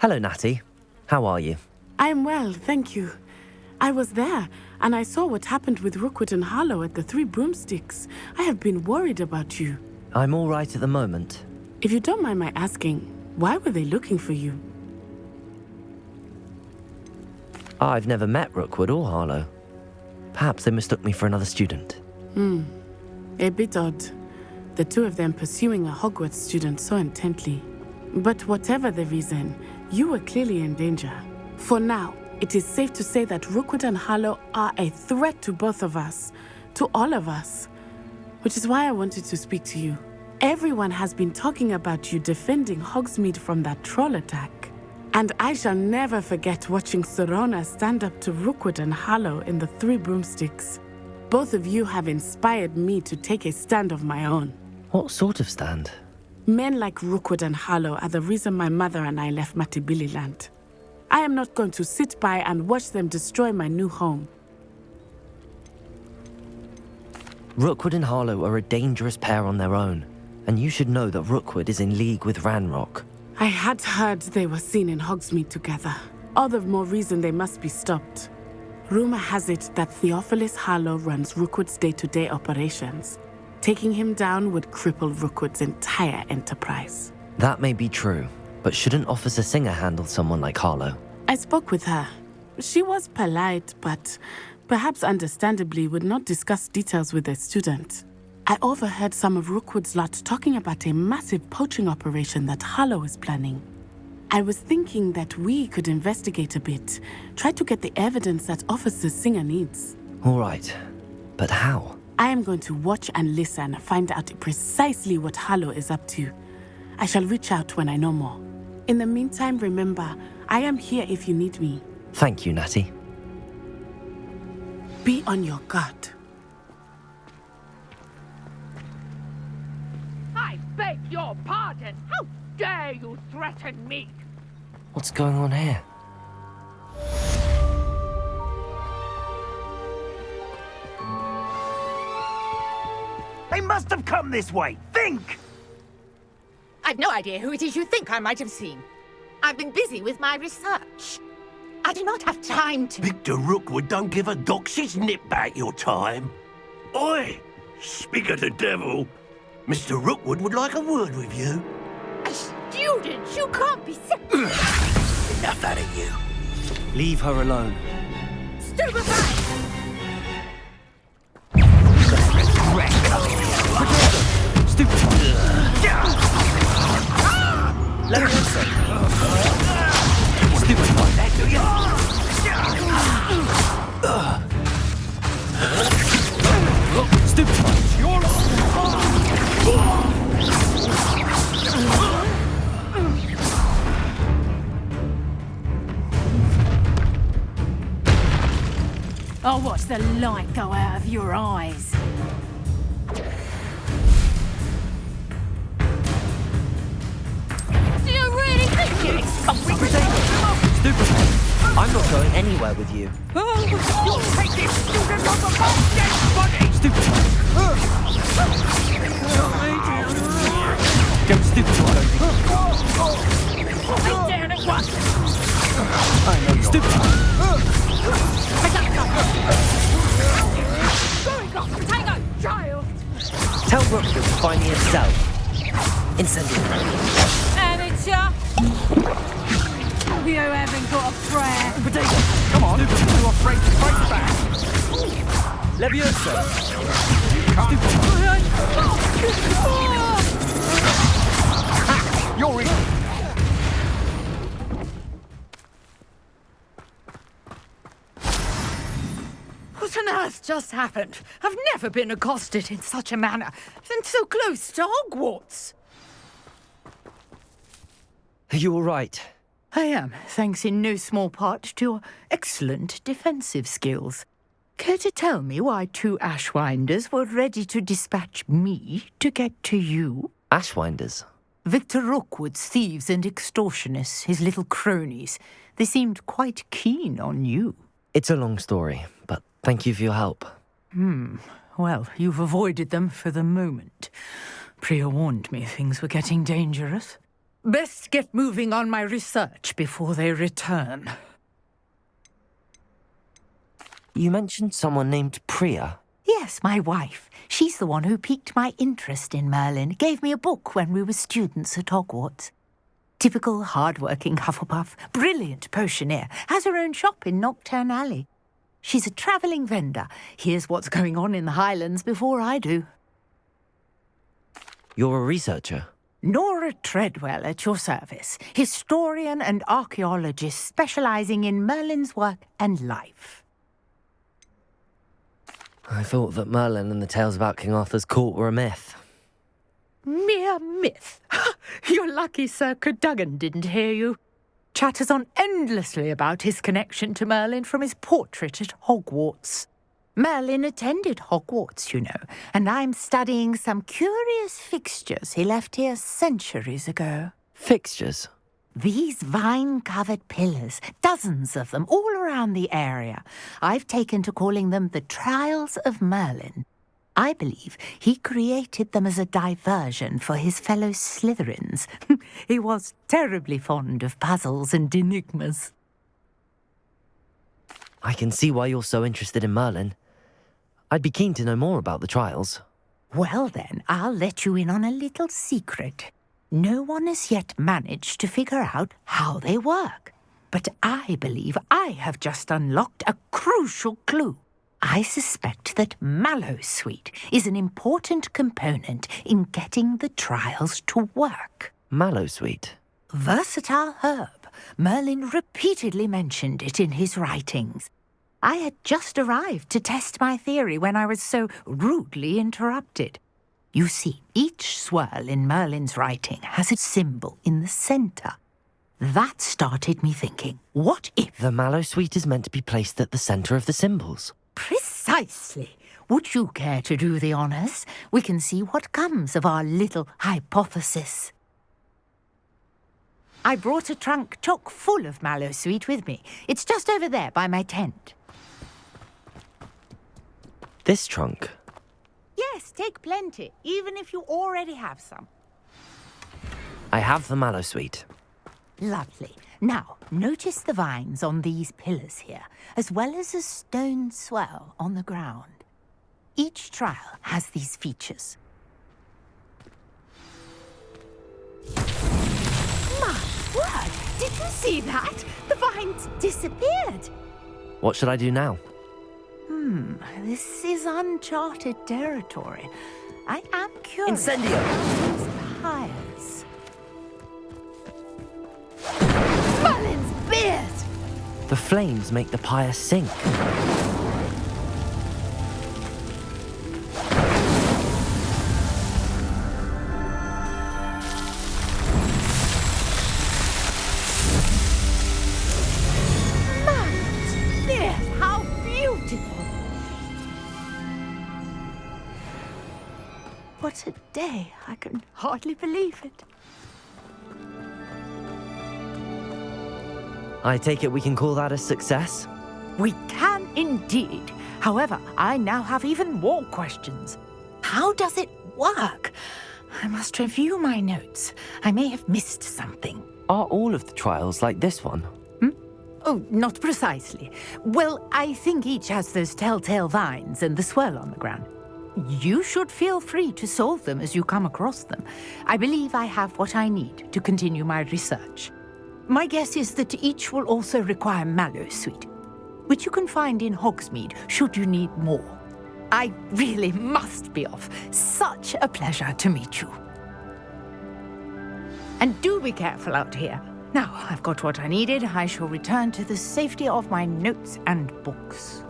Hello, Natty. How are you? I'm well, thank you. I was there, and I saw what happened with Rookwood and Harlow at the Three Broomsticks. I have been worried about you. I'm all right at the moment. If you don't mind my asking, why were they looking for you? I've never met Rookwood or Harlow. Perhaps they mistook me for another student. A bit odd. The two of them pursuing a Hogwarts student so intently. But whatever the reason, you were clearly in danger. For now, it is safe to say that Rookwood and Harlow are a threat to both of us, to all of us. Which is why I wanted to speak to you. Everyone has been talking about you defending Hogsmeade from that troll attack. And I shall never forget watching Sorona stand up to Rookwood and Harlow in the Three Broomsticks. Both of you have inspired me to take a stand of my own. What sort of stand? Men like Rookwood and Harlow are the reason my mother and I left Matabeleland. I am not going to sit by and watch them destroy my new home. Rookwood and Harlow are a dangerous pair on their own, and you should know that Rookwood is in league with Ranrock. I had heard they were seen in Hogsmeade together. All the more reason they must be stopped. Rumor has it that Theophilus Harlow runs Rookwood's day-to-day operations. Taking him down would cripple Rookwood's entire enterprise. That may be true, but shouldn't Officer Singer handle someone like Harlow? I spoke with her. She was polite, but perhaps understandably would not discuss details with a student. I overheard some of Rookwood's lot talking about a massive poaching operation that Harlow is planning. I was thinking that we could investigate a bit, try to get the evidence that Officer Singer needs. All right, but how? I am going to watch and listen, find out precisely what Harlow is up to. I shall reach out when I know more. In the meantime, remember, I am here if you need me. Thank you, Natty. Be on your guard. I beg your pardon. How dare you threaten me? What's going on here? They must have come this way. Think! I've no idea who it is you think I might have seen. I've been busy with my research. I do not have time to... Victor Rookwood don't give a doxy's nip back your time. Oi! Speak of the devil. Mr. Rookwood would like a word with you. A student? You can't be... Enough out of you. Leave her alone. Stupefy! Stupid! Let her answer. Stupid like that, do you? Stupid! Your I'll watch the light go out of your eyes. Do you really think you're Stupid! I'm not going anywhere with you. You'll take this student off of my dead body! Stupid! Go stupid, Sit down at once! I know you're... Stupid! Going off, potato, child! Tell Rookwood to find me himself. Incendiary. Amateur! You haven't got a prayer. Potato! Come on! Stupid! You're afraid to fight back! Leviosa! Stupid! You're in! What on earth just happened? I've never been accosted in such a manner, and so close to Hogwarts. Are you all right? I am, thanks in no small part to your excellent defensive skills. Care to tell me why two Ashwinders were ready to dispatch me to get to you? Ashwinders? Victor Rookwood's thieves and extortionists, his little cronies. They seemed quite keen on you. It's a long story, but thank you for your help. Well, you've avoided them for the moment. Priya warned me things were getting dangerous. Best get moving on my research before they return. You mentioned someone named Priya. Yes, my wife. She's the one who piqued my interest in Merlin. Gave me a book when we were students at Hogwarts. Typical hard-working Hufflepuff, brilliant potioneer, has her own shop in Knockturn Alley. She's a travelling vendor. Hears what's going on in the Highlands before I do. You're a researcher. Nora Treadwell at your service, historian and archaeologist specialising in Merlin's work and life. I thought that Merlin and the tales about King Arthur's court were a myth. Mere myth. You're lucky Sir Cadogan didn't hear you. Chatters on endlessly about his connection to Merlin from his portrait at Hogwarts. Merlin attended Hogwarts, you know, and I'm studying some curious fixtures he left here centuries ago. Fixtures? These vine-covered pillars, dozens of them, all around the area. I've taken to calling them the Trials of Merlin. I believe he created them as a diversion for his fellow Slytherins. He was terribly fond of puzzles and enigmas. I can see why you're so interested in Merlin. I'd be keen to know more about the trials. Well then, I'll let you in on a little secret. No one has yet managed to figure out how they work. But I believe I have just unlocked a crucial clue. I suspect that Mallowsweet is an important component in getting the trials to work. Mallowsweet? Versatile herb. Merlin repeatedly mentioned it in his writings. I had just arrived to test my theory when I was so rudely interrupted. You see, each swirl in Merlin's writing has a symbol in the centre. That started me thinking, what if... The Mallowsweet is meant to be placed at the centre of the symbols. Precisely. Would you care to do the honours? We can see what comes of our little hypothesis. I brought a trunk chock full of Mallowsweet with me. It's just over there by my tent. This trunk? Yes, take plenty, even if you already have some. I have the Mallowsweet. Lovely. Now, notice the vines on these pillars here, as well as a stone swell on the ground. Each trial has these features. My word! Did you see that? The vines disappeared. What should I do now? This is uncharted territory. I am curious. Incendio! These pyres. Merlin's beard! The flames make the pyre sink. Merlin's beard! How beautiful! What a day. I can hardly believe it. I take it we can call that a success? We can indeed. However, I now have even more questions. How does it work? I must review my notes. I may have missed something. Are all of the trials like this one? Oh, not precisely. Well, I think each has those telltale vines and the swirl on the ground. You should feel free to solve them as you come across them. I believe I have what I need to continue my research. My guess is that each will also require Mallowsweet, which you can find in Hogsmeade should you need more. I really must be off. Such a pleasure to meet you. And do be careful out here. Now I've got what I needed, I shall return to the safety of my notes and books.